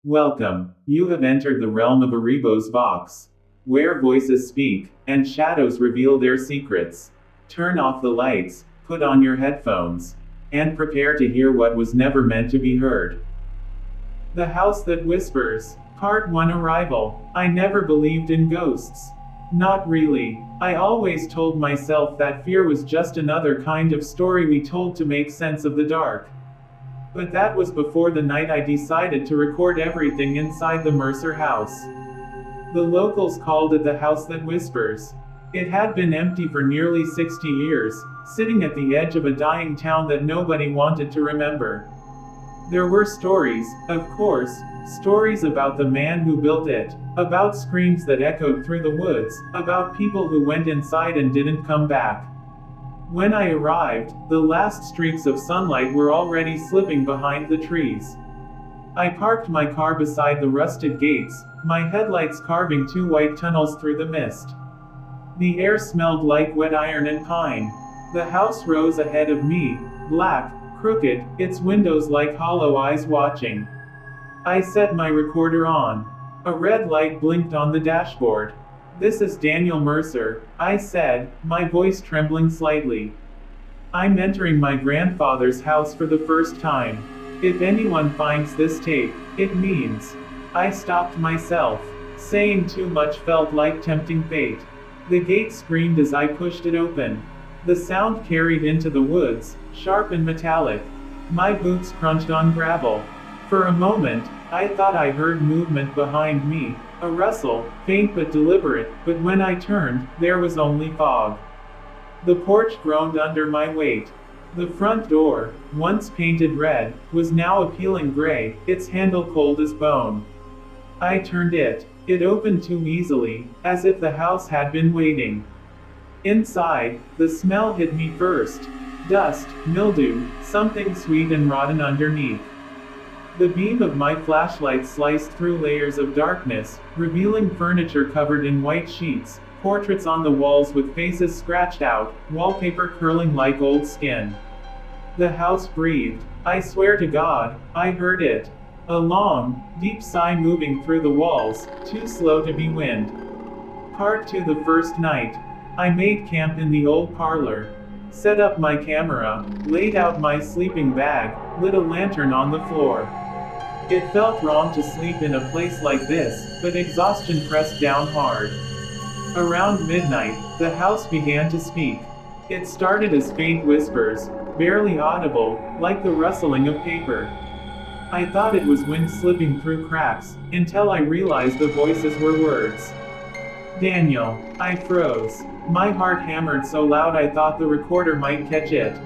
Welcome. You have entered the realm of Aribo's box, where voices speak, and shadows reveal their secrets. Turn off the lights, put on your headphones, and prepare to hear what was never meant to be heard. The House That Whispers, Part 1 Arrival. I never believed in ghosts. Not really. I always told myself that fear was just another kind of story we told to make sense of the dark. But that was before the night I decided to record everything inside the Mercer House. The locals called it the House That Whispers. It had been empty for nearly 60 years, sitting at the edge of a dying town that nobody wanted to remember. There were stories, of course, stories about the man who built it, about screams that echoed through the woods, about people who went inside and didn't come back. When I arrived, the last streaks of sunlight were already slipping behind the trees. I parked my car beside the rusted gates, my headlights carving two white tunnels through the mist. The air smelled like wet iron and pine. The house rose ahead of me, black, crooked, its windows like hollow eyes watching. I set my recorder on. A red light blinked on the dashboard. "This is Daniel Mercer," I said, my voice trembling slightly. "I'm entering my grandfather's house for the first time. If anyone finds this tape, it means..." I stopped myself. Saying too much felt like tempting fate. The gate screamed as I pushed it open. The sound carried into the woods, sharp and metallic. My boots crunched on gravel. For a moment, I thought I heard movement behind me, a rustle, faint but deliberate, but when I turned, there was only fog. The porch groaned under my weight. The front door, once painted red, was now a peeling gray, its handle cold as bone. I turned it. It opened too easily, as if the house had been waiting. Inside, the smell hit me first. Dust, mildew, something sweet and rotten underneath. The beam of my flashlight sliced through layers of darkness, revealing furniture covered in white sheets, portraits on the walls with faces scratched out, wallpaper curling like old skin. The house breathed. I swear to God, I heard it. A long, deep sigh moving through the walls, too slow to be wind. Part 2. The first night. I made camp in the old parlor. Set up my camera, laid out my sleeping bag, lit a lantern on the floor. It felt wrong to sleep in a place like this, but exhaustion pressed down hard. Around midnight, the house began to speak. It started as faint whispers, barely audible, like the rustling of paper. I thought it was wind slipping through cracks, until I realized the voices were words. "Daniel." I froze. My heart hammered so loud I thought the recorder might catch it.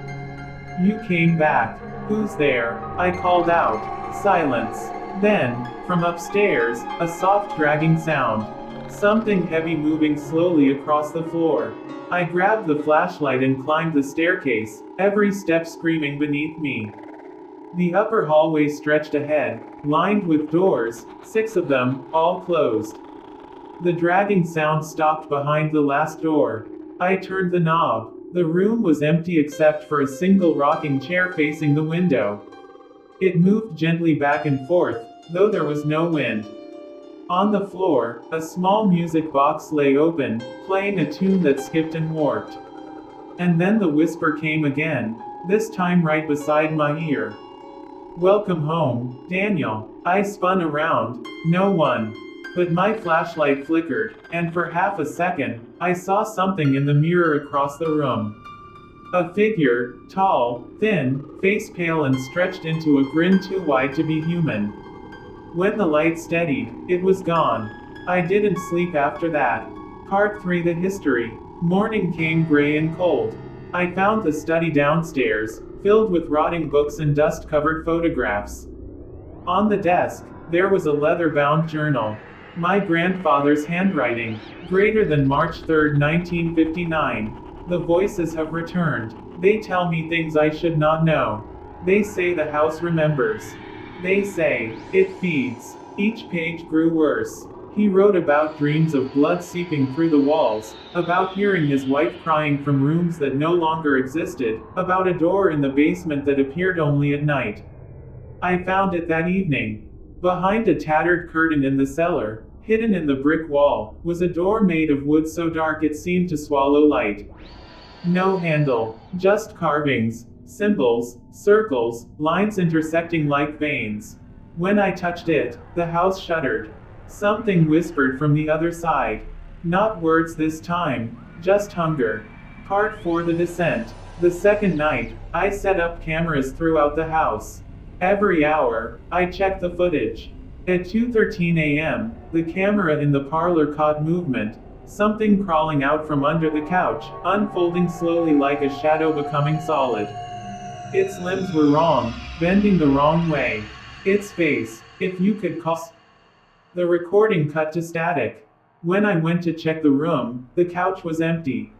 "You came back. Who's there?" I called out. Silence. Then, from upstairs, a soft dragging sound. Something heavy moving slowly across the floor. I grabbed the flashlight and climbed the staircase, every step screaming beneath me. The upper hallway stretched ahead, lined with doors, 6 of them, all closed. The dragging sound stopped behind the last door. I turned the knob. The room was empty except for a single rocking chair facing the window. It moved gently back and forth, though there was no wind. On the floor, a small music box lay open, playing a tune that skipped and warped. And then the whisper came again, this time right beside my ear. "Welcome home, Daniel." I spun around. No one. But my flashlight flickered, and for half a second, I saw something in the mirror across the room. A figure, tall, thin, face pale and stretched into a grin too wide to be human. When the light steadied, it was gone. I didn't sleep after that. Part 3. The history. Morning came gray and cold. I found the study downstairs, filled with rotting books and dust-covered photographs. On the desk, there was a leather-bound journal. My grandfather's handwriting, greater than March 3, 1959. The voices have returned. They tell me things I should not know. They say the house remembers. They say, it feeds. Each page grew worse. He wrote about dreams of blood seeping through the walls, about hearing his wife crying from rooms that no longer existed, about a door in the basement that appeared only at night. I found it that evening. Behind a tattered curtain in the cellar, hidden in the brick wall, was a door made of wood so dark it seemed to swallow light. No handle, just carvings, symbols, circles, lines intersecting like veins. When I touched it, the house shuddered. Something whispered from the other side. Not words this time, just hunger. Part 4: The Descent. The second night, I set up cameras throughout the house. Every hour, I checked the footage. At 2:13 a.m., the camera in the parlor caught movement, something crawling out from under the couch, unfolding slowly like a shadow becoming solid. Its limbs were wrong, bending the wrong way. Its face, if you could call. The recording cut to static. When I went to check the room, the couch was empty.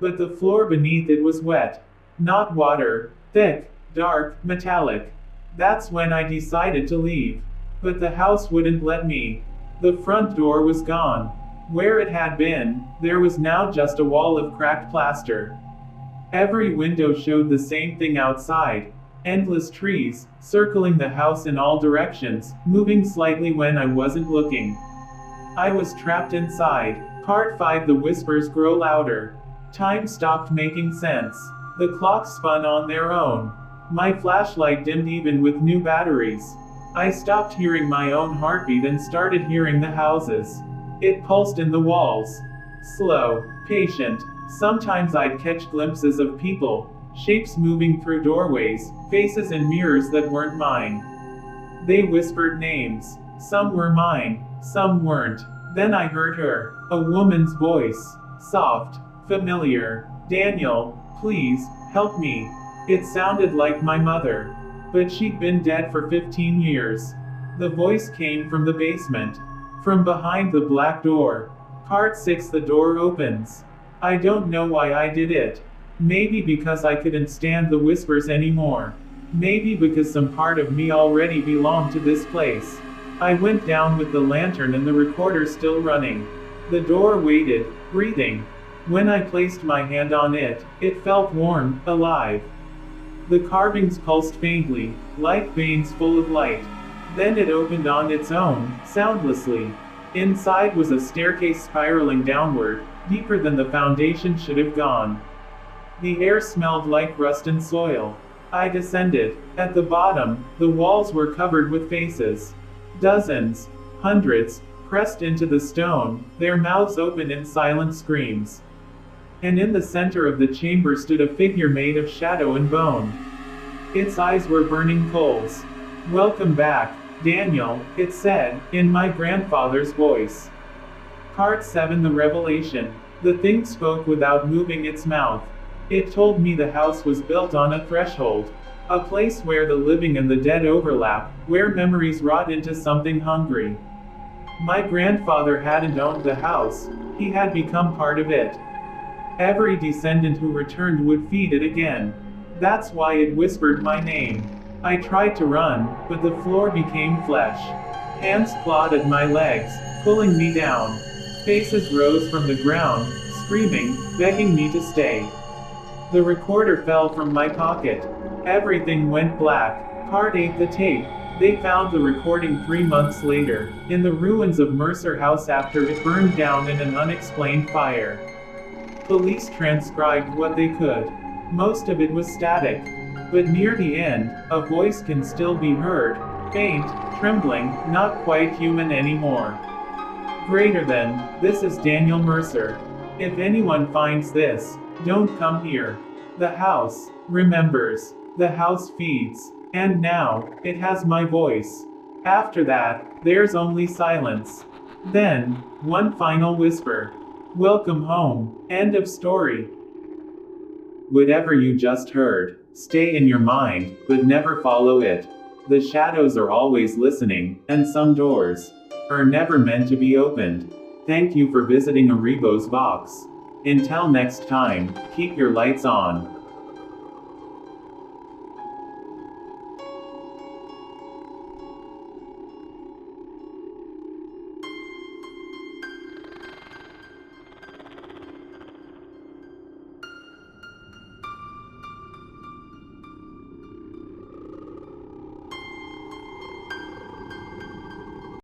But the floor beneath it was wet. Not water, thick, dark, metallic. That's when I decided to leave. But the house wouldn't let me. The front door was gone. Where it had been, there was now just a wall of cracked plaster. Every window showed the same thing outside. Endless trees, circling the house in all directions, moving slightly when I wasn't looking. I was trapped inside. Part 5: The whispers grow louder. Time stopped making sense. The clocks spun on their own. My flashlight dimmed even with new batteries. I stopped hearing my own heartbeat and started hearing the houses. It pulsed in the walls. Slow, patient. Sometimes I'd catch glimpses of people, shapes moving through doorways, faces in mirrors that weren't mine. They whispered names. Some were mine, some weren't. Then I heard her, a woman's voice. Soft, familiar. "Daniel, please, help me." It sounded like my mother. But she'd been dead for 15 years. The voice came from the basement. From behind the black door. Part 6: The door opens. I don't know why I did it. Maybe because I couldn't stand the whispers anymore. Maybe because some part of me already belonged to this place. I went down with the lantern and the recorder still running. The door waited, breathing. When I placed my hand on it, it felt warm, alive. The carvings pulsed faintly, like veins full of light. Then it opened on its own, soundlessly. Inside was a staircase spiraling downward, deeper than the foundation should have gone. The air smelled like rust and soil. I descended. At the bottom, the walls were covered with faces. Dozens, hundreds, pressed into the stone, their mouths open in silent screams. And in the center of the chamber stood a figure made of shadow and bone. Its eyes were burning coals. "Welcome back, Daniel," it said, in my grandfather's voice. Part 7: The Revelation. The thing spoke without moving its mouth. It told me the house was built on a threshold. A place where the living and the dead overlap, where memories rot into something hungry. My grandfather hadn't owned the house, he had become part of it. Every descendant who returned would feed it again. That's why it whispered my name. I tried to run, but the floor became flesh. Hands clawed at my legs, pulling me down. Faces rose from the ground, screaming, begging me to stay. The recorder fell from my pocket. Everything went black. Part 8: The tape. They found the recording 3 months later, in the ruins of Mercer House after it burned down in an unexplained fire. Police transcribed what they could. Most of it was static. But near the end, a voice can still be heard, faint, trembling, not quite human anymore. Greater than, this is Daniel Mercer. If anyone finds this, don't come here. The house remembers. The house feeds. And now, it has my voice. After that, there's only silence. Then, one final whisper. "Welcome home." End of story. Whatever you just heard, stay in your mind, but never follow it. The shadows are always listening, and some doors are never meant to be opened. Thank you for visiting Aribo's Box. Until next time, keep your lights on.